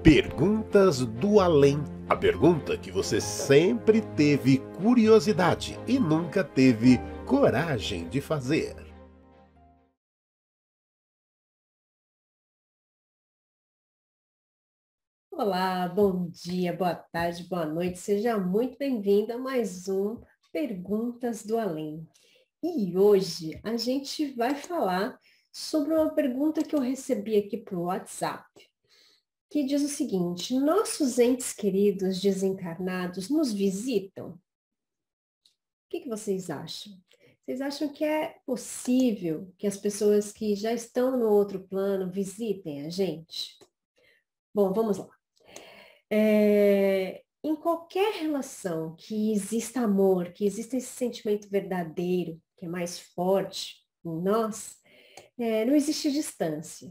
Perguntas do Além. A pergunta que você sempre teve curiosidade e nunca teve coragem de fazer. Olá, bom dia, boa tarde, boa noite. Seja muito bem-vindo a mais um Perguntas do Além. E hoje a gente vai falar sobre uma pergunta que eu recebi aqui para o WhatsApp, que diz o seguinte: nossos entes queridos desencarnados nos visitam? O que vocês acham? Vocês acham que é possível que as pessoas que já estão no outro plano visitem a gente? Bom, vamos lá. Em qualquer relação que exista amor, que exista esse sentimento verdadeiro, que é mais forte em nós, não existe distância.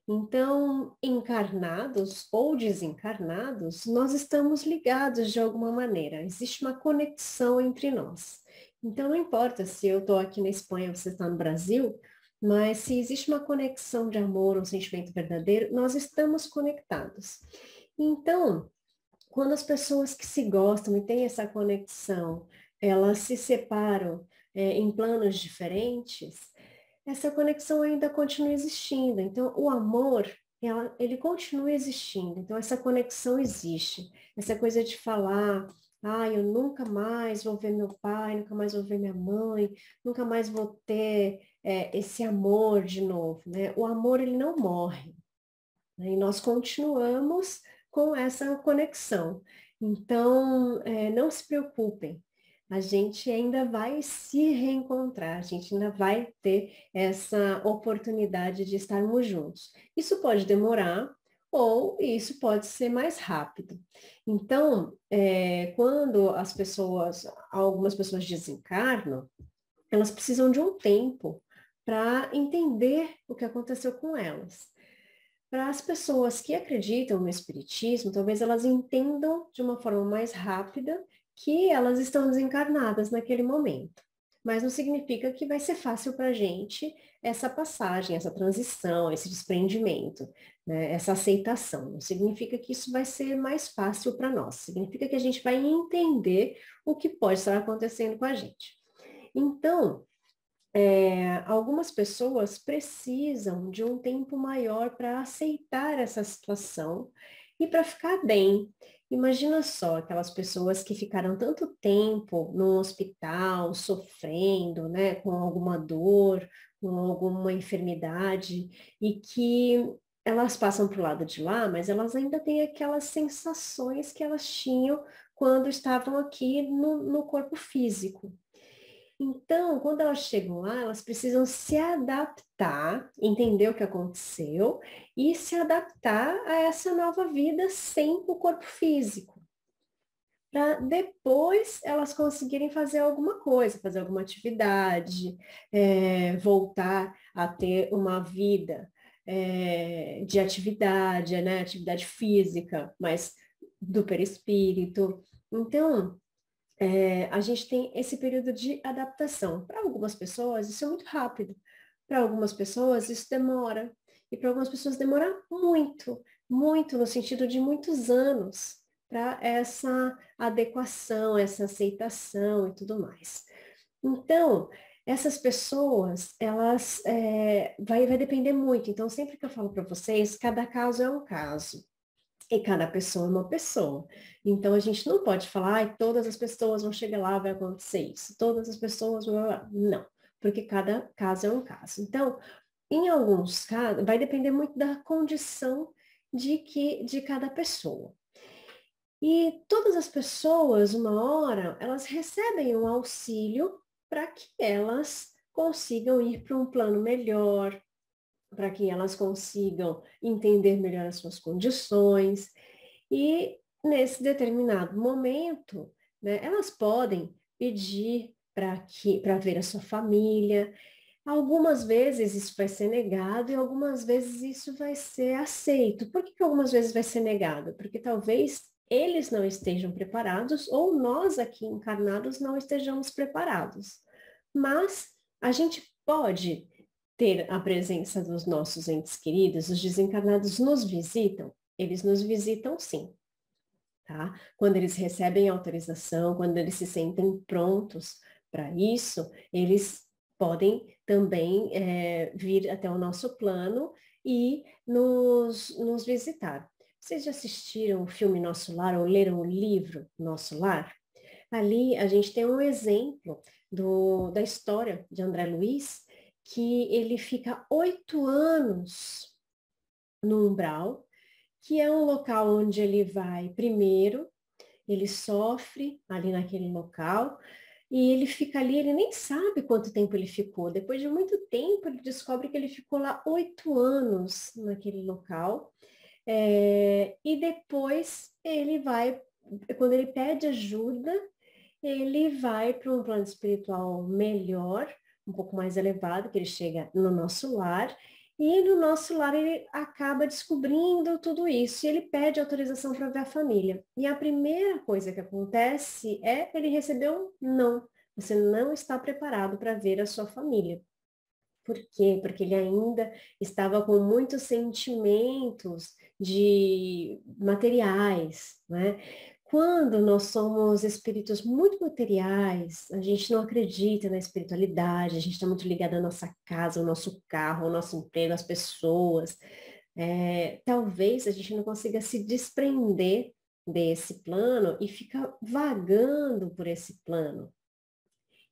Então, encarnados ou desencarnados, nós estamos ligados de alguma maneira. Existe uma conexão entre nós. Então, não importa se eu estou aqui na Espanha, você está no Brasil, mas se existe uma conexão de amor, um sentimento verdadeiro, nós estamos conectados. Então, quando as pessoas que se gostam e têm essa conexão, elas se separam, em planos diferentes, essa conexão ainda continua existindo. Então, o amor, ele continua existindo. Então, essa conexão existe. Essa coisa de falar, eu nunca mais vou ver meu pai, nunca mais vou ver minha mãe, nunca mais vou ter, esse amor de novo, né? O amor, ele não morre, né? E nós continuamos com essa conexão. Então, não se preocupem, a gente ainda vai se reencontrar, a gente ainda vai ter essa oportunidade de estarmos juntos. Isso pode demorar ou isso pode ser mais rápido. Então, quando algumas pessoas desencarnam, elas precisam de um tempo para entender o que aconteceu com elas. Para as pessoas que acreditam no espiritismo, talvez elas entendam de uma forma mais rápida que elas estão desencarnadas naquele momento. Mas não significa que vai ser fácil para a gente essa passagem, essa transição, esse desprendimento, né? Essa aceitação. Não significa que isso vai ser mais fácil para nós. Significa que a gente vai entender o que pode estar acontecendo com a gente. Então, algumas pessoas precisam de um tempo maior para aceitar essa situação e para ficar bem. Imagina só aquelas pessoas que ficaram tanto tempo no hospital, sofrendo, né, com alguma dor, com alguma enfermidade, e que elas passam para o lado de lá, mas elas ainda têm aquelas sensações que elas tinham quando estavam aqui no corpo físico. Então, quando elas chegam lá, elas precisam se adaptar, entender o que aconteceu e se adaptar a essa nova vida sem o corpo físico, para depois elas conseguirem fazer alguma coisa, fazer alguma atividade, voltar a ter uma vida de atividade, né, atividade física, mas do perispírito. Então, a gente tem esse período de adaptação. Para algumas pessoas, isso é muito rápido. Para algumas pessoas, isso demora. E para algumas pessoas demora muito, muito, no sentido de muitos anos, para essa adequação, essa aceitação e tudo mais. Então, essas pessoas, elas, vai depender muito. Então, sempre que eu falo para vocês, cada caso é um caso. E cada pessoa é uma pessoa. Então, a gente não pode falar, todas as pessoas vão chegar lá, vai acontecer isso. Todas as pessoas, blá, blá, blá. Não, porque cada caso é um caso. Então, em alguns casos, vai depender muito da condição de cada pessoa. E todas as pessoas, uma hora, elas recebem um auxílio para que elas consigam ir para um plano melhor, para que elas consigam entender melhor as suas condições. E nesse determinado momento, né, elas podem pedir para ver a sua família. Algumas vezes isso vai ser negado e algumas vezes isso vai ser aceito. Por que algumas vezes vai ser negado? Porque talvez eles não estejam preparados ou nós aqui encarnados não estejamos preparados. Mas a gente pode ter a presença dos nossos entes queridos, os desencarnados nos visitam? eles nos visitam sim, tá? Quando eles recebem autorização, quando eles se sentem prontos para isso, eles podem também vir até o nosso plano e nos visitar. Vocês já assistiram o filme Nosso Lar ou leram o livro Nosso Lar? Ali a gente tem um exemplo da história de André Luiz, que ele fica 8 anos no umbral, que é um local onde ele vai primeiro, ele sofre ali naquele local, e ele fica ali, ele nem sabe quanto tempo ele ficou. Depois de muito tempo, ele descobre que ele ficou lá 8 anos naquele local. E depois ele vai, quando ele pede ajuda, ele vai para um plano espiritual melhor, um pouco mais elevado, que ele chega no nosso lar, e no nosso lar ele acaba descobrindo tudo isso, e ele pede autorização para ver a família. E a primeira coisa que acontece é ele receber um não. Você não está preparado para ver a sua família. Por quê? Porque ele ainda estava com muitos sentimentos de materiais, né? Quando nós somos espíritos muito materiais, a gente não acredita na espiritualidade, a gente está muito ligado à nossa casa, ao nosso carro, ao nosso emprego, às pessoas. Talvez a gente não consiga se desprender desse plano e ficar vagando por esse plano.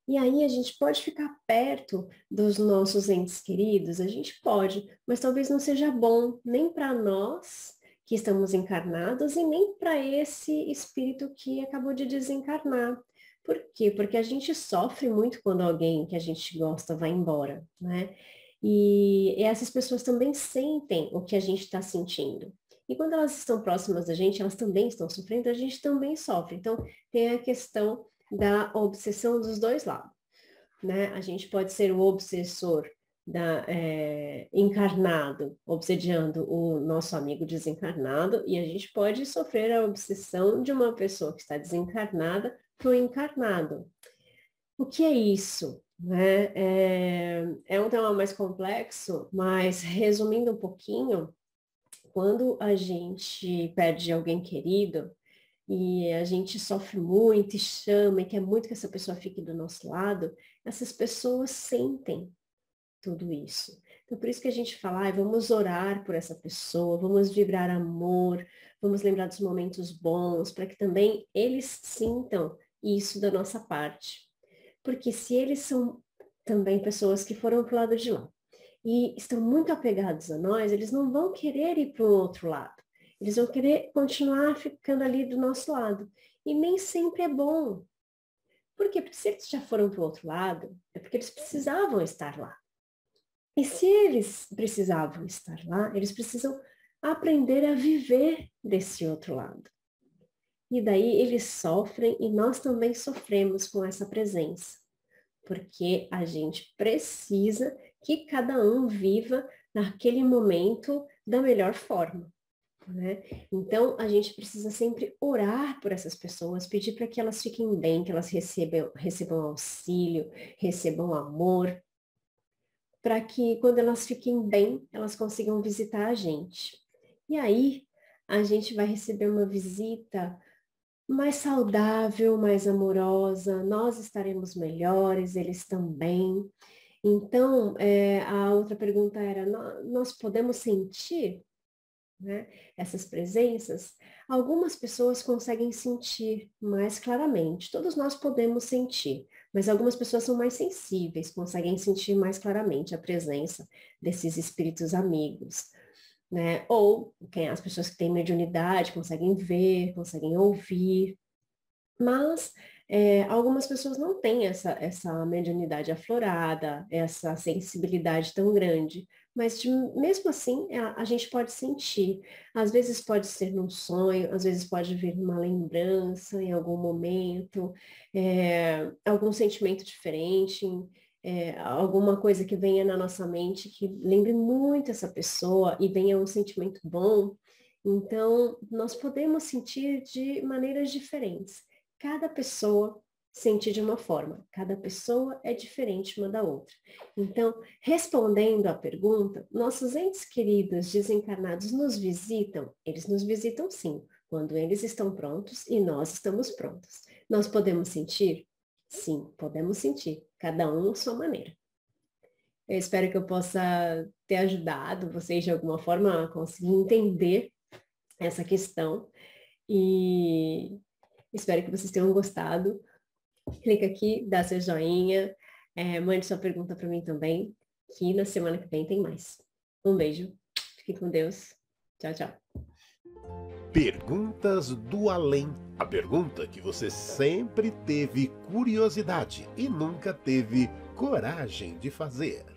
E aí a gente pode ficar perto dos nossos entes queridos, a gente pode, mas talvez não seja bom nem para nós que estamos encarnados e nem para esse espírito que acabou de desencarnar. Por quê? Porque a gente sofre muito quando alguém que a gente gosta vai embora, né? E essas pessoas também sentem o que a gente está sentindo. E quando elas estão próximas da gente, elas também estão sofrendo, a gente também sofre. Então, tem a questão da obsessão dos dois lados, né? A gente pode ser o obsessor encarnado, obsediando o nosso amigo desencarnado, e a gente pode sofrer a obsessão de uma pessoa que está desencarnada para o encarnado. O que é isso? Né? É um tema mais complexo, mas resumindo um pouquinho, quando a gente perde alguém querido, e a gente sofre muito e chama e quer muito que essa pessoa fique do nosso lado, essas pessoas sentem tudo isso. Então, por isso que a gente fala, vamos orar por essa pessoa, vamos vibrar amor, vamos lembrar dos momentos bons, para que também eles sintam isso da nossa parte. Porque se eles são também pessoas que foram para o lado de lá e estão muito apegados a nós, eles não vão querer ir para o outro lado. Eles vão querer continuar ficando ali do nosso lado. E nem sempre é bom. Por quê? Porque se eles já foram para o outro lado, é porque eles precisavam estar lá. E se eles precisavam estar lá, eles precisam aprender a viver desse outro lado. E daí eles sofrem e nós também sofremos com essa presença. Porque a gente precisa que cada um viva naquele momento da melhor forma. Né? Então, a gente precisa sempre orar por essas pessoas, pedir para que elas fiquem bem, que elas recebam auxílio, recebam amor, para que quando elas fiquem bem, elas consigam visitar a gente. E aí, a gente vai receber uma visita mais saudável, mais amorosa, nós estaremos melhores, eles também. Então, a outra pergunta era, nós podemos sentir, né, essas presenças? Algumas pessoas conseguem sentir mais claramente, todos nós podemos sentir, mas algumas pessoas são mais sensíveis, conseguem sentir mais claramente a presença desses espíritos amigos, né? Ou as pessoas que têm mediunidade conseguem ver, conseguem ouvir, mas algumas pessoas não têm essa mediunidade aflorada, essa sensibilidade tão grande. Mas mesmo assim, a gente pode sentir. Às vezes pode ser num sonho, às vezes pode vir uma lembrança em algum momento, algum sentimento diferente, alguma coisa que venha na nossa mente que lembre muito essa pessoa e venha um sentimento bom. Então, nós podemos sentir de maneiras diferentes. Cada pessoa sentir de uma forma. Cada pessoa é diferente uma da outra. Então, respondendo à pergunta, nossos entes queridos desencarnados nos visitam? Eles nos visitam sim, quando eles estão prontos e nós estamos prontos. Nós podemos sentir? Sim, podemos sentir, cada um à sua maneira. Eu espero que eu possa ter ajudado vocês de alguma forma a conseguir entender essa questão e espero que vocês tenham gostado. Clica aqui, dá seu joinha, mande sua pergunta para mim também, que na semana que vem tem mais. Um beijo, fique com Deus, tchau, tchau. Perguntas do Além. A pergunta que você sempre teve curiosidade e nunca teve coragem de fazer.